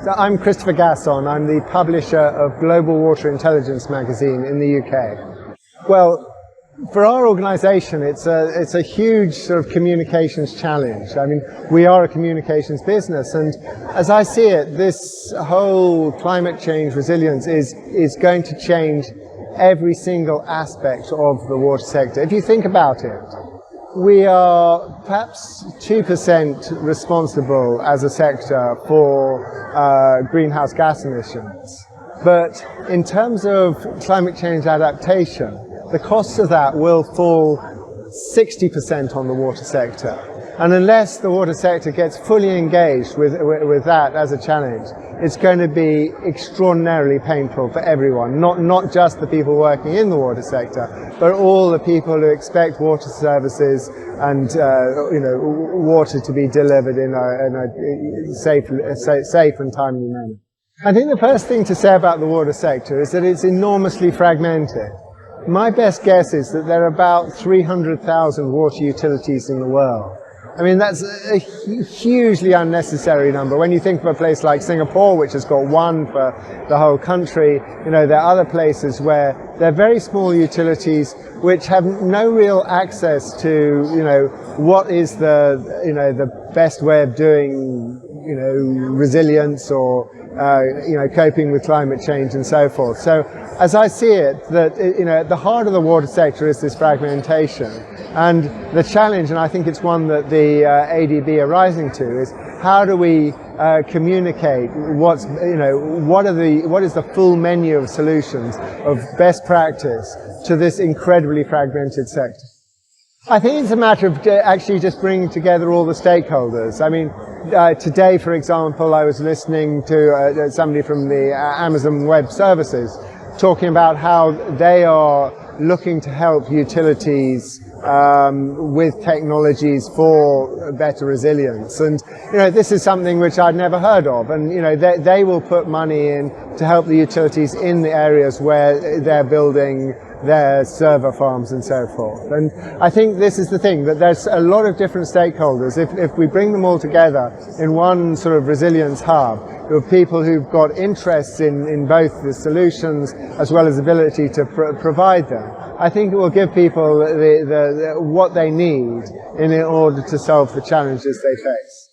So I'm Christopher Gasson. I'm the publisher of Global Water Intelligence magazine in the UK. Well, for our organisation, it's a huge sort of communications challenge. I mean, we are a communications business, and as I see it, this whole climate change resilience is going to change every single aspect of the water sector. If you think about it, we are perhaps 2% responsible as a sector for greenhouse gas emissions. But in terms of climate change adaptation, the costs of that will fall 60% on the water sector. And unless the water sector gets fully engaged with that as a challenge, it's going to be extraordinarily painful for everyone, not just the people working in the water sector, but all the people who expect water services and water to be delivered in a safe and timely manner. I think the first thing to say about the water sector is that it's enormously fragmented. My best guess is that there are about 300,000 water utilities in the world. I mean, that's a hugely unnecessary number. When you think of a place like Singapore, which has got one for the whole country, there are other places where they're very small utilities which have no real access to, what is the best way of doing, resilience or, coping with climate change and so forth. So as I see it, that, at the heart of the water sector is this fragmentation. And the challenge, and I think it's one that the ADB are rising to, is how do we communicate what is the full menu of solutions, of best practice to this incredibly fragmented sector. I think it's a matter of actually just bringing together all the stakeholders. I mean, today, for example, I was listening to somebody from the Amazon Web Services talking about how they are looking to help utilities with technologies for better resilience. And, this is something which I'd never heard of. And, they will put money in to help the utilities in the areas where they're building their server farms and so forth. And I think this is the thing, that there's a lot of different stakeholders. If we bring them all together in one sort of resilience hub, of people who've got interests in both the solutions as well as ability to provide them, I think it will give people what they need in order to solve the challenges they face.